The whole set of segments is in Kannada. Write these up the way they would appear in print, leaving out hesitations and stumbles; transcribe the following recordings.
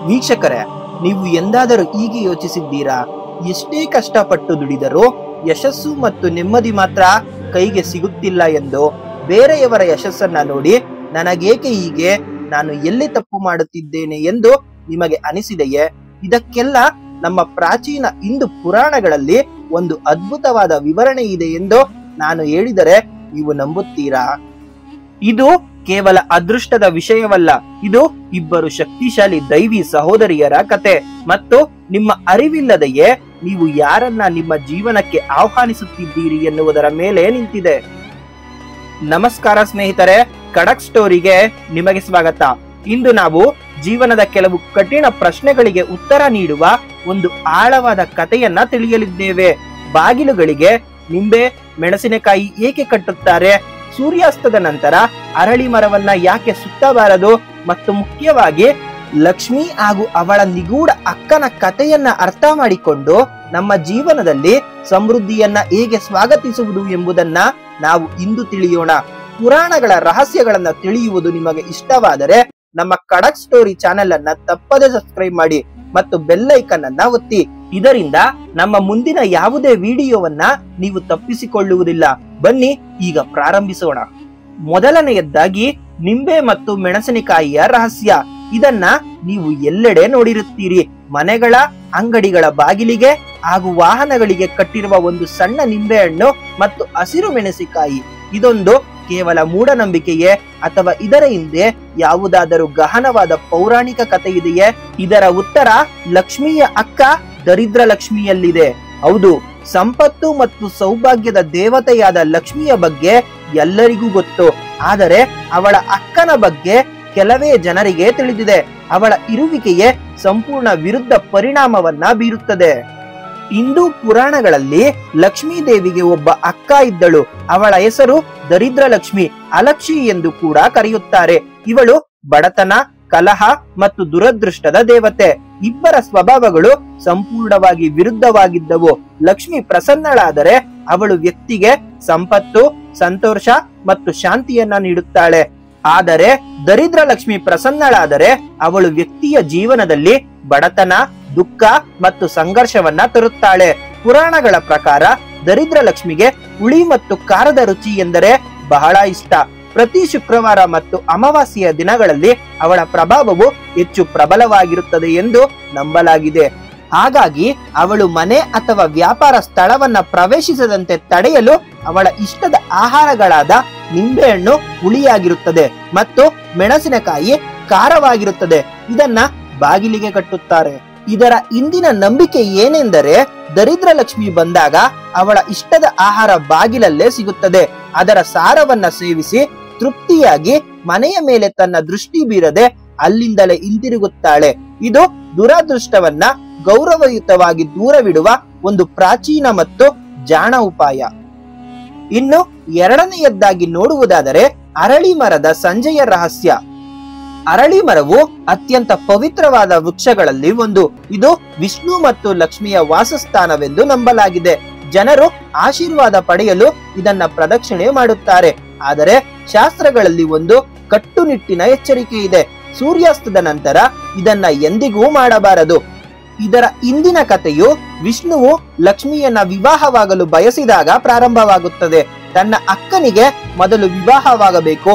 ವೀಕ್ಷಕರೇ, ನೀವು ಎಂದಾದರೂ ಹೀಗೆ ಯೋಚಿಸಿದ್ದೀರಾ? ಎಷ್ಟೇ ಕಷ್ಟಪಟ್ಟು ದುಡಿದರೂ ಯಶಸ್ಸು ಮತ್ತು ನೆಮ್ಮದಿ ಮಾತ್ರ ಕೈಗೆ ಸಿಗುತ್ತಿಲ್ಲ ಎಂದು. ಬೇರೆಯವರ ಯಶಸ್ಸನ್ನ ನೋಡಿ ನನಗೇಕೆ ಹೀಗೆ, ನಾನು ಎಲ್ಲಿ ತಪ್ಪು ಮಾಡುತ್ತಿದ್ದೇನೆ ಎಂದು ನಿಮಗೆ ಅನಿಸಿದೆಯೇ? ಇದಕ್ಕೆಲ್ಲ ನಮ್ಮ ಪ್ರಾಚೀನ ಹಿಂದೂ ಪುರಾಣಗಳಲ್ಲಿ ಒಂದು ಅದ್ಭುತವಾದ ವಿವರಣೆ ಇದೆ ಎಂದು ನಾನು ಹೇಳಿದರೆ ನೀವು ನಂಬುತ್ತೀರಾ? ಇದು ಕೇವಲ ಅದೃಷ್ಟದ ವಿಷಯವಲ್ಲ, ಇದು ಇಬ್ಬರು ಶಕ್ತಿಶಾಲಿ ದೈವಿ ಸಹೋದರಿಯರ ಕತೆ. ಮತ್ತು ನಿಮ್ಮ ಅರಿವಿಲ್ಲದೆಯೇ ನೀವು ಯಾರನ್ನ ನಿಮ್ಮ ಜೀವನಕ್ಕೆ ಆಹ್ವಾನಿಸುತ್ತಿದ್ದೀರಿ ಎನ್ನುವುದರ ಮೇಲೆ ನಿಂತಿದೆ. ನಮಸ್ಕಾರ ಸ್ನೇಹಿತರೆ, ಖಡಕ್ ಸ್ಟೋರಿಗೆ ನಿಮಗೆ ಸ್ವಾಗತ. ಇಂದು ನಾವು ಜೀವನದ ಕೆಲವು ಕಠಿಣ ಪ್ರಶ್ನೆಗಳಿಗೆ ಉತ್ತರ ನೀಡುವ ಒಂದು ಆಳವಾದ ಕಥೆಯನ್ನ ತಿಳಿಯಲಿದ್ದೇವೆ. ಬಾಗಿಲುಗಳಿಗೆ ನಿಂಬೆ ಮೆಣಸಿನಕಾಯಿ ಏಕೆ ಕಟ್ಟುತ್ತಾರೆ? ಸೂರ್ಯಾಸ್ತದ ನಂತರ ಅರಳಿ ಮರವನ್ನ ಯಾಕೆ ಸುತ್ತಬಾರದು? ಮತ್ತು ಮುಖ್ಯವಾಗಿ ಲಕ್ಷ್ಮಿ ಹಾಗೂ ಅವಳ ನಿಗೂಢ ಅಕ್ಕನ ಕಥೆಯನ್ನ ಅರ್ಥ ಮಾಡಿಕೊಂಡು ನಮ್ಮ ಜೀವನದಲ್ಲಿ ಸಮೃದ್ಧಿಯನ್ನ ಹೇಗೆ ಸ್ವಾಗತಿಸುವುದು ಎಂಬುದನ್ನ ನಾವು ಇಂದು ತಿಳಿಯೋಣ. ಪುರಾಣಗಳ ರಹಸ್ಯಗಳನ್ನ ತಿಳಿಯುವುದು ನಿಮಗೆ ಇಷ್ಟವಾದರೆ ನಮ್ಮ ಖಡಕ್ ಸ್ಟೋರಿ ಚಾನೆಲ್ ಅನ್ನ ತಪ್ಪದೆ ಸಬ್ಸ್ಕ್ರೈಬ್ ಮಾಡಿ ಮತ್ತು ಬೆಲ್ ಐಕನ್ ಅನ್ನ ಒತ್ತಿ. ಇದರಿಂದ ನಮ್ಮ ಮುಂದಿನ ಯಾವುದೇ ವಿಡಿಯೋವನ್ನ ನೀವು ತಪ್ಪಿಸಿಕೊಳ್ಳುವುದಿಲ್ಲ. ಬನ್ನಿ ಈಗ ಪ್ರಾರಂಭಿಸೋಣ. ಮೊದಲನೆಯದ್ದಾಗಿ ನಿಂಬೆ ಮತ್ತು ಮೆಣಸಿನಕಾಯಿಯ ರಹಸ್ಯ. ಇದನ್ನ ನೀವು ಎಲ್ಲೆಡೆ ನೋಡಿರುತ್ತೀರಿ. ಮನೆಗಳ, ಅಂಗಡಿಗಳ ಬಾಗಿಲಿಗೆ ಹಾಗೂ ವಾಹನಗಳಿಗೆ ಕಟ್ಟಿರುವ ಒಂದು ಸಣ್ಣ ನಿಂಬೆಹಣ್ಣು ಮತ್ತು ಹಸಿರು ಮೆಣಸಿನಕಾಯಿ. ಇದೊಂದು ಕೇವಲ ಮೂಢನಂಬಿಕೆಯೇ ಅಥವಾ ಇದರ ಹಿಂದೆ ಯಾವುದಾದರೂ ಗಹನವಾದ ಪೌರಾಣಿಕ ಕಥೆ ಇದೆಯೇ? ಇದರ ಉತ್ತರ ಲಕ್ಷ್ಮಿಯ ಅಕ್ಕ ದರಿದ್ರ ಲಕ್ಷ್ಮಿಯಲ್ಲಿದೆ. ಹೌದು, ಸಂಪತ್ತು ಮತ್ತು ಸೌಭಾಗ್ಯದ ದೇವತೆಯಾದ ಲಕ್ಷ್ಮಿಯ ಬಗ್ಗೆ ಎಲ್ಲರಿಗೂ ಗೊತ್ತು. ಆದರೆ ಅವಳ ಅಕ್ಕನ ಬಗ್ಗೆ ಕೆಲವೇ ಜನರಿಗೆ ತಿಳಿದಿದೆ. ಅವಳ ಇರುವಿಕೆಯೇ ಸಂಪೂರ್ಣ ವಿರುದ್ಧ ಪರಿಣಾಮವನ್ನ ಬೀರುತ್ತದೆ. ಹಿಂದೂ ಪುರಾಣಗಳಲ್ಲಿ ಲಕ್ಷ್ಮೀ ದೇವಿಗೆ ಒಬ್ಬ ಅಕ್ಕ ಇದ್ದಳು. ಅವಳ ಹೆಸರು ದರಿದ್ರ ಲಕ್ಷ್ಮಿ, ಅಲಕ್ಷಿ ಎಂದು ಕೂಡ ಕರೆಯುತ್ತಾರೆ. ಇವಳು ಬಡತನ, ಕಲಹ ಮತ್ತು ದುರದೃಷ್ಟದ ದೇವತೆ. ಇಬ್ಬರ ಸ್ವಭಾವಗಳು ಸಂಪೂರ್ಣವಾಗಿ ವಿರುದ್ಧವಾಗಿದ್ದವು. ಲಕ್ಷ್ಮಿ ಪ್ರಸನ್ನಳಾದರೆ ಅವಳು ವ್ಯಕ್ತಿಗೆ ಸಂಪತ್ತು, ಸಂತೋಷ ಮತ್ತು ಶಾಂತಿಯನ್ನ ನೀಡುತ್ತಾಳೆ. ಆದರೆ ದರಿದ್ರ ಲಕ್ಷ್ಮಿ ಪ್ರಸನ್ನಳಾದರೆ ಅವಳು ವ್ಯಕ್ತಿಯ ಜೀವನದಲ್ಲಿ ಬಡತನ, ದುಃಖ ಮತ್ತು ಸಂಘರ್ಷವನ್ನ ತರುತ್ತಾಳೆ. ಪುರಾಣಗಳ ಪ್ರಕಾರ ದರಿದ್ರ ಲಕ್ಷ್ಮಿಗೆ ಹುಳಿ ಮತ್ತು ಖಾರದ ರುಚಿ ಎಂದರೆ ಬಹಳ ಇಷ್ಟ. ಪ್ರತಿ ಶುಕ್ರವಾರ ಮತ್ತು ಅಮಾವಾಸ್ಯೆಯ ದಿನಗಳಲ್ಲಿ ಅವಳ ಪ್ರಭಾವವು ಹೆಚ್ಚು ಪ್ರಬಲವಾಗಿರುತ್ತದೆ ಎಂದು ನಂಬಲಾಗಿದೆ. ಹಾಗಾಗಿ ಅವಳು ಮನೆ ಅಥವಾ ವ್ಯಾಪಾರ ಸ್ಥಳವನ್ನ ಪ್ರವೇಶಿಸದಂತೆ ತಡೆಯಲು ಅವಳ ಇಷ್ಟದ ಆಹಾರಗಳಾದ ನಿಂಬೆಹಣ್ಣು ಹುಳಿಯಾಗಿರುತ್ತದೆ ಮತ್ತು ಮೆಣಸಿನಕಾಯಿ ಖಾರವಾಗಿರುತ್ತದೆ. ಇದನ್ನ ಬಾಗಿಲಿಗೆ ಕಟ್ಟುತ್ತಾರೆ. ಇದರ ಹಿಂದಿನ ನಂಬಿಕೆ ಏನೆಂದರೆ, ದರಿದ್ರ ಲಕ್ಷ್ಮಿ ಬಂದಾಗ ಅವಳ ಇಷ್ಟದ ಆಹಾರ ಬಾಗಿಲಲ್ಲೇ ಸಿಗುತ್ತದೆ. ಅದರ ಸಾರವನ್ನ ಸೇವಿಸಿ ತೃಪ್ತಿಯಾಗಿ ಮನೆಯ ಮೇಲೆ ತನ್ನ ದೃಷ್ಟಿ ಬೀರದೆ ಅಲ್ಲಿಂದಲೇ ಹಿಂತಿರುಗುತ್ತಾಳೆ. ಇದು ದುರಾದೃಷ್ಟವನ್ನ ಗೌರವಯುತವಾಗಿ ದೂರವಿಡುವ ಒಂದು ಪ್ರಾಚೀನ ಮತ್ತು ಜಾಣ ಉಪಾಯ. ಇನ್ನು ಎರಡನೆಯದ್ದಾಗಿ ನೋಡುವುದಾದರೆ ಅರಳಿ ಮರದ ಸಂಜೆಯ ರಹಸ್ಯ. ಅರಳಿ ಮರವು ಅತ್ಯಂತ ಪವಿತ್ರವಾದ ವೃಕ್ಷಗಳಲ್ಲಿ ಒಂದು. ಇದು ವಿಷ್ಣು ಮತ್ತು ಲಕ್ಷ್ಮಿಯ ವಾಸಸ್ಥಾನವೆಂದು ನಂಬಲಾಗಿದೆ. ಜನರು ಆಶೀರ್ವಾದ ಪಡೆಯಲು ಇದನ್ನ ಪ್ರದಕ್ಷಿಣೆ ಮಾಡುತ್ತಾರೆ. ಆದರೆ ಶಾಸ್ತ್ರಗಳಲ್ಲಿ ಒಂದು ಕಟ್ಟುನಿಟ್ಟಿನ ಎಚ್ಚರಿಕೆ ಇದೆ. ಸೂರ್ಯಾಸ್ತದ ನಂತರ ಇದನ್ನ ಎಂದಿಗೂ ಮಾಡಬಾರದು. ಇದರ ಹಿಂದಿನ ಕಥೆಯು ವಿಷ್ಣುವು ಲಕ್ಷ್ಮಿಯನ್ನ ವಿವಾಹವಾಗಲು ಬಯಸಿದಾಗ ಪ್ರಾರಂಭವಾಗುತ್ತದೆ. ತನ್ನ ಅಕ್ಕನಿಗೆ ಮೊದಲು ವಿವಾಹವಾಗಬೇಕು,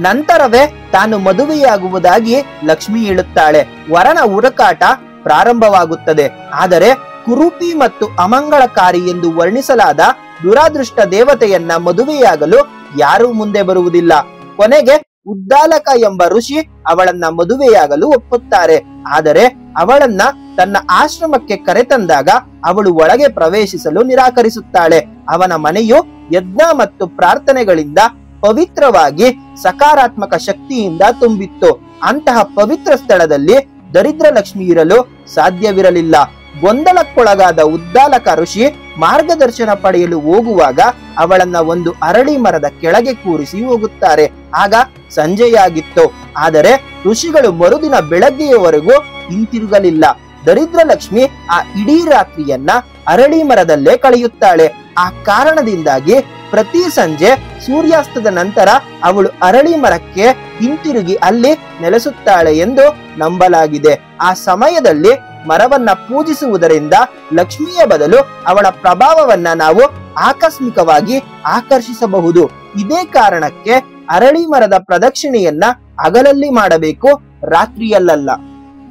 ನಂತರವೇ ತಾನು ಮದುವೆಯಾಗುವುದಾಗಿ ಲಕ್ಷ್ಮಿ ಹೇಳುತ್ತಾಳೆ. ವರನ ಹುಡುಕಾಟ ಪ್ರಾರಂಭವಾಗುತ್ತದೆ. ಆದರೆ ಕುರೂಪಿ ಮತ್ತು ಅಮಂಗಳಕಾರಿ ಎಂದು ವರ್ಣಿಸಲಾದ ದುರಾದೃಷ್ಟ ದೇವತೆಯನ್ನ ಮದುವೆಯಾಗಲು ಯಾರೂ ಮುಂದೆ ಬರುವುದಿಲ್ಲ. ಕೊನೆಗೆ ಉದ್ದಾಲಕ ಎಂಬ ಋಷಿ ಅವಳನ್ನ ಮದುವೆಯಾಗಲು ಒಪ್ಪುತ್ತಾರೆ. ಆದರೆ ಅವಳನ್ನ ತನ್ನ ಆಶ್ರಮಕ್ಕೆ ಕರೆತಂದಾಗ ಅವಳು ಒಳಗೆ ಪ್ರವೇಶಿಸಲು ನಿರಾಕರಿಸುತ್ತಾಳೆ. ಅವನ ಮನೆಯು ಯಜ್ಞ ಮತ್ತು ಪ್ರಾರ್ಥನೆಗಳಿಂದ ಪವಿತ್ರವಾಗಿ ಸಕಾರಾತ್ಮಕ ಶಕ್ತಿಯಿಂದ ತುಂಬಿತ್ತು. ಅಂತಹ ಪವಿತ್ರ ಸ್ಥಳದಲ್ಲಿ ದರಿದ್ರ ಲಕ್ಷ್ಮಿ ಇರಲು ಸಾಧ್ಯವಿರಲಿಲ್ಲ. ಗೊಂದಲಕ್ಕೊಳಗಾದ ಉದ್ದಾಲಕ ಋಷಿ ಮಾರ್ಗದರ್ಶನ ಪಡೆಯಲು ಹೋಗುವಾಗ ಅವಳನ್ನ ಒಂದು ಅರಳಿ ಮರದ ಕೆಳಗೆ ಕೂರಿಸಿ ಹೋಗುತ್ತಾರೆ. ಆಗ ಸಂಜೆಯಾಗಿತ್ತು. ಆದರೆ ಋಷಿಗಳು ಮರುದಿನ ಬೆಳಗ್ಗೆಯವರೆಗೂ ಹಿಂತಿರುಗಲಿಲ್ಲ. ದರಿದ್ರ ಲಕ್ಷ್ಮಿ ಆ ಇಡೀ ರಾತ್ರಿಯನ್ನ ಅರಳಿ ಮರದಲ್ಲೇ ಕಳೆಯುತ್ತಾಳೆ. ಆ ಕಾರಣದಿಂದಾಗಿ ಪ್ರತಿ ಸಂಜೆ ಸೂರ್ಯಾಸ್ತದ ನಂತರ ಅವಳು ಅರಳಿ ಮರಕ್ಕೆ ಹಿಂತಿರುಗಿ ಅಲ್ಲಿ ನೆಲೆಸುತ್ತಾಳೆ ಎಂದು ನಂಬಲಾಗಿದೆ. ಆ ಸಮಯದಲ್ಲಿ ಮರವನ್ನ ಪೂಜಿಸುವುದರಿಂದ ಲಕ್ಷ್ಮಿಯ ಬದಲು ಅವಳ ಪ್ರಭಾವವನ್ನ ನಾವು ಆಕಸ್ಮಿಕವಾಗಿ ಆಕರ್ಷಿಸಬಹುದು. ಇದೇ ಕಾರಣಕ್ಕೆ ಅರಳಿ ಮರದ ಪ್ರದಕ್ಷಿಣೆಯನ್ನ ಹಗಲಲ್ಲಿ ಮಾಡಬೇಕು, ರಾತ್ರಿಯಲ್ಲ.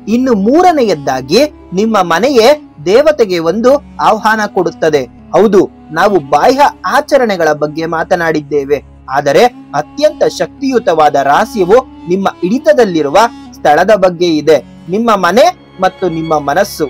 ಇನ್ನು ಮೂರನೆಯದ್ದಾಗಿ ನಿಮ್ಮ ಮನೆಯೇ ದೇವತೆಗೆ ಒಂದು ಆಹ್ವಾನ ಕೊಡುತ್ತದೆ. ಹೌದು, ನಾವು ಬಾಹ್ಯ ಆಚರಣೆಗಳ ಬಗ್ಗೆ ಮಾತನಾಡಿದ್ದೇವೆ, ಆದರೆ ಅತ್ಯಂತ ಶಕ್ತಿಯುತವಾದ ರಹಸ್ಯವು ನಿಮ್ಮ ಹಿಡಿತದಲ್ಲಿರುವ ಸ್ಥಳದ ಬಗ್ಗೆ ಇದೆ. ನಿಮ್ಮ ಮನೆ ಮತ್ತು ನಿಮ್ಮ ಮನಸ್ಸು,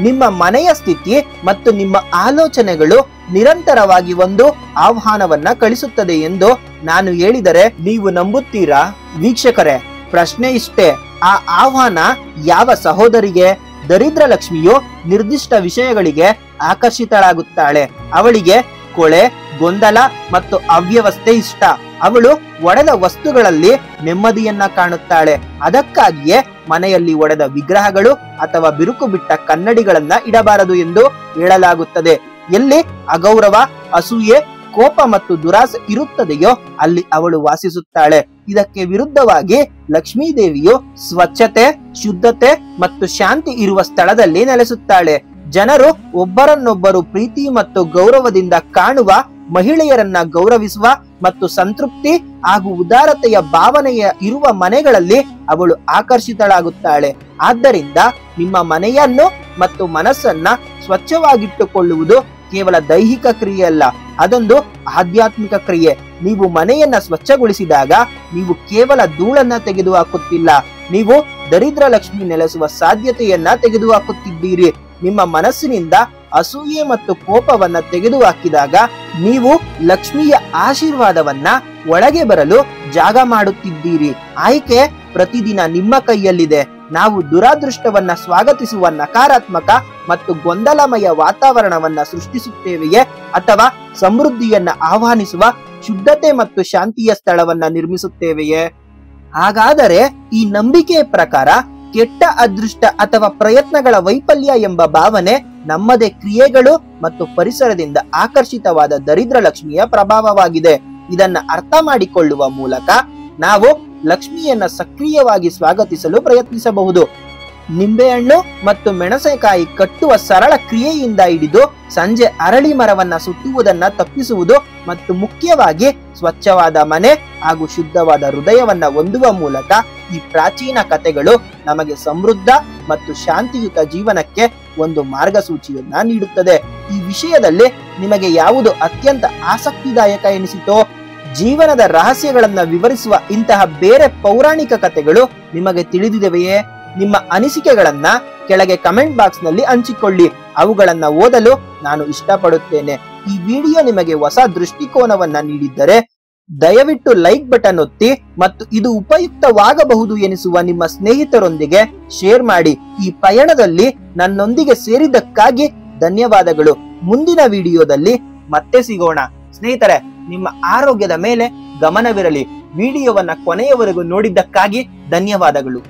ನಿಮ್ಮ ಮನೆಯ ಸ್ಥಿತಿ ಮತ್ತು ನಿಮ್ಮ ಆಲೋಚನೆಗಳು ನಿರಂತರವಾಗಿ ಒಂದು ಆಹ್ವಾನವನ್ನ ಕಳಿಸುತ್ತದೆ ಎಂದು ನಾನು ಹೇಳಿದರೆ ನೀವು ನಂಬುತ್ತೀರಾ? ವೀಕ್ಷಕರೇ, ಪ್ರಶ್ನೆ ಇಷ್ಟೇ, ಆ ಆಹ್ವಾನ ಯಾವ ಸಹೋದರಿಗೆ? ದರಿದ್ರ ಲಕ್ಷ್ಮಿಯು ನಿರ್ದಿಷ್ಟ ವಿಷಯಗಳಿಗೆ ಆಕರ್ಷಿತಳಾಗುತ್ತಾಳೆ. ಅವಳಿಗೆ ಕೊಳೆ, ಗೊಂದಲ ಮತ್ತು ಅವ್ಯವಸ್ಥೆ ಇಷ್ಟ. ಅವಳು ಒಡೆದ ವಸ್ತುಗಳಲ್ಲಿ ನೆಮ್ಮದಿಯನ್ನ ಕಾಣುತ್ತಾಳೆ. ಅದಕ್ಕಾಗಿಯೇ ಮನೆಯಲ್ಲಿ ಒಡೆದ ವಿಗ್ರಹಗಳು ಅಥವಾ ಬಿರುಕು ಬಿಟ್ಟ ಕನ್ನಡಿಗಳನ್ನ ಇಡಬಾರದು ಎಂದು ಹೇಳಲಾಗುತ್ತದೆ. ಎಲ್ಲಿ ಅಗೌರವ, ಅಸೂಯೆ, ಕೋಪ ಮತ್ತು ದುರಾಸೆ ಇರುತ್ತದೆಯೋ ಅಲ್ಲಿ ಅವಳು ವಾಸಿಸುತ್ತಾಳೆ. ಇದಕ್ಕೆ ವಿರುದ್ಧವಾಗಿ ಲಕ್ಷ್ಮೀ ದೇವಿಯು ಸ್ವಚ್ಛತೆ, ಶುದ್ಧತೆ ಮತ್ತು ಶಾಂತಿ ಇರುವ ಸ್ಥಳದಲ್ಲಿ ನೆಲೆಸುತ್ತಾಳೆ. ಜನರು ಒಬ್ಬರನ್ನೊಬ್ಬರು ಪ್ರೀತಿ ಮತ್ತು ಗೌರವದಿಂದ ಕಾಣುವ, ಮಹಿಳೆಯರನ್ನ ಗೌರವಿಸುವ ಮತ್ತು ಸಂತೃಪ್ತಿ ಹಾಗೂ ಉದಾರತೆಯ ಭಾವನೆಯ ಇರುವ ಮನೆಗಳಲ್ಲಿ ಅವಳು ಆಕರ್ಷಿತಳಾಗುತ್ತಾಳೆ. ಆದ್ದರಿಂದ ನಿಮ್ಮ ಮನೆಯನ್ನು ಮತ್ತು ಮನಸ್ಸನ್ನ ಸ್ವಚ್ಛವಾಗಿಟ್ಟುಕೊಳ್ಳುವುದು ಕೇವಲ ದೈಹಿಕ ಕ್ರಿಯೆಯಲ್ಲ, ಅದೊಂದು ಆಧ್ಯಾತ್ಮಿಕ ಕ್ರಿಯೆ. ನೀವು ಮನೆಯನ್ನ ಸ್ವಚ್ಛಗೊಳಿಸಿದಾಗ ನೀವು ಕೇವಲ ಧೂಳನ್ನ ತೆಗೆದುಹಾಕುತ್ತಿಲ್ಲ, ನೀವು ದರಿದ್ರ ಲಕ್ಷ್ಮಿ ನೆಲೆಸುವ ಸಾಧ್ಯತೆಯನ್ನ ತೆಗೆದುಹಾಕುತ್ತಿದ್ದೀರಿ. ನಿಮ್ಮ ಮನಸ್ಸಿನಿಂದ ಅಸೂಯೆ ಮತ್ತು ಕೋಪವನ್ನ ತೆಗೆದುಹಾಕಿದಾಗ ನೀವು ಲಕ್ಷ್ಮಿಯ ಆಶೀರ್ವಾದವನ್ನ ಒಳಗೆ ಬರಲು ಜಾಗ ಮಾಡುತ್ತಿದ್ದೀರಿ. ಆಯ್ಕೆ ಪ್ರತಿದಿನ ನಿಮ್ಮ ಕೈಯಲ್ಲಿದೆ. ನಾವು ದುರಾದೃಷ್ಟವನ್ನ ಸ್ವಾಗತಿಸುವ ನಕಾರಾತ್ಮಕ ಮತ್ತು ಗೊಂದಲಮಯ ವಾತಾವರಣವನ್ನ ಸೃಷ್ಟಿಸುತ್ತೇವೆಯೇ ಅಥವಾ ಸಮೃದ್ಧಿಯನ್ನ ಆಹ್ವಾನಿಸುವ ಶುದ್ಧತೆ ಮತ್ತು ಶಾಂತಿಯ ಸ್ಥಳವನ್ನ ನಿರ್ಮಿಸುತ್ತೇವೆಯೇ? ಹಾಗಾದರೆ ಈ ನಂಬಿಕೆಯ ಪ್ರಕಾರ ಕೆಟ್ಟ ಅದೃಷ್ಟ ಅಥವಾ ಪ್ರಯತ್ನಗಳ ವೈಫಲ್ಯ ಎಂಬ ಭಾವನೆ ನಮ್ಮದೇ ಕ್ರಿಯೆಗಳು ಮತ್ತು ಪರಿಸರದಿಂದ ಆಕರ್ಷಿತವಾದ ದರಿದ್ರ ಲಕ್ಷ್ಮಿಯ ಪ್ರಭಾವವಾಗಿದೆ. ಇದನ್ನ ಅರ್ಥ ಮಾಡಿಕೊಳ್ಳುವ ಮೂಲಕ ನಾವು ಲಕ್ಷ್ಮಿಯನ್ನ ಸಕ್ರಿಯವಾಗಿ ಸ್ವಾಗತಿಸಲು ಪ್ರಯತ್ನಿಸಬಹುದು. ನಿಂಬೆಹಣ್ಣು ಮತ್ತು ಮೆಣಸಿನಕಾಯಿ ಕಟ್ಟುವ ಸರಳ ಕ್ರಿಯೆಯಿಂದ ಹಿಡಿದು ಸಂಜೆ ಅರಳಿ ಮರವನ್ನ ಸುತ್ತುವುದನ್ನ ತಪ್ಪಿಸುವುದು ಮತ್ತು ಮುಖ್ಯವಾಗಿ ಸ್ವಚ್ಛವಾದ ಮನೆ ಹಾಗೂ ಶುದ್ಧವಾದ ಹೃದಯವನ್ನ ಹೊಂದುವ ಮೂಲಕ ಈ ಪ್ರಾಚೀನ ಕಥೆಗಳು ನಮಗೆ ಸಮೃದ್ಧ ಮತ್ತು ಶಾಂತಿಯುತ ಜೀವನಕ್ಕೆ ಒಂದು ಮಾರ್ಗಸೂಚಿಯನ್ನ ನೀಡುತ್ತದೆ. ಈ ವಿಷಯದಲ್ಲಿ ನಿಮಗೆ ಯಾವುದು ಅತ್ಯಂತ ಆಸಕ್ತಿದಾಯಕ ಎನಿಸಿತೋ? ಜೀವನದ ರಹಸ್ಯಗಳನ್ನ ವಿವರಿಸುವ ಇಂತಹ ಬೇರೆ ಪೌರಾಣಿಕ ಕಥೆಗಳು ನಿಮಗೆ ತಿಳಿದಿದೆಯೇ? ನಿಮ್ಮ ಅನಿಸಿಕೆಗಳನ್ನ ಕೆಳಗೆ ಕಮೆಂಟ್ ಬಾಕ್ಸ್ ನಲ್ಲಿ ಹಂಚಿಕೊಳ್ಳಿ. ಅವುಗಳನ್ನ ಓದಲು ನಾನು ಇಷ್ಟಪಡುತ್ತೇನೆ. ಈ ವಿಡಿಯೋ ನಿಮಗೆ ಹೊಸ ದೃಷ್ಟಿಕೋನವನ್ನ ನೀಡಿದ್ದರೆ ದಯವಿಟ್ಟು ಲೈಕ್ ಬಟನ್ ಒತ್ತಿ ಮತ್ತು ಇದು ಉಪಯುಕ್ತವಾಗಬಹುದು ಎನಿಸುವ ನಿಮ್ಮ ಸ್ನೇಹಿತರೊಂದಿಗೆ ಶೇರ್ ಮಾಡಿ. ಈ ಪಯಣದಲ್ಲಿ ನನ್ನೊಂದಿಗೆ ಸೇರಿದ್ದಕ್ಕಾಗಿ ಧನ್ಯವಾದಗಳು. ಮುಂದಿನ ವಿಡಿಯೋದಲ್ಲಿ ಮತ್ತೆ ಸಿಗೋಣ. ಸ್ನೇಹಿತರೆ, ನಿಮ್ಮ ಆರೋಗ್ಯದ ಮೇಲೆ ಗಮನವಿರಲಿ. ವಿಡಿಯೋವನ್ನ ಕೊನೆಯವರೆಗೂ ನೋಡಿದ್ದಕ್ಕಾಗಿ ಧನ್ಯವಾದಗಳು.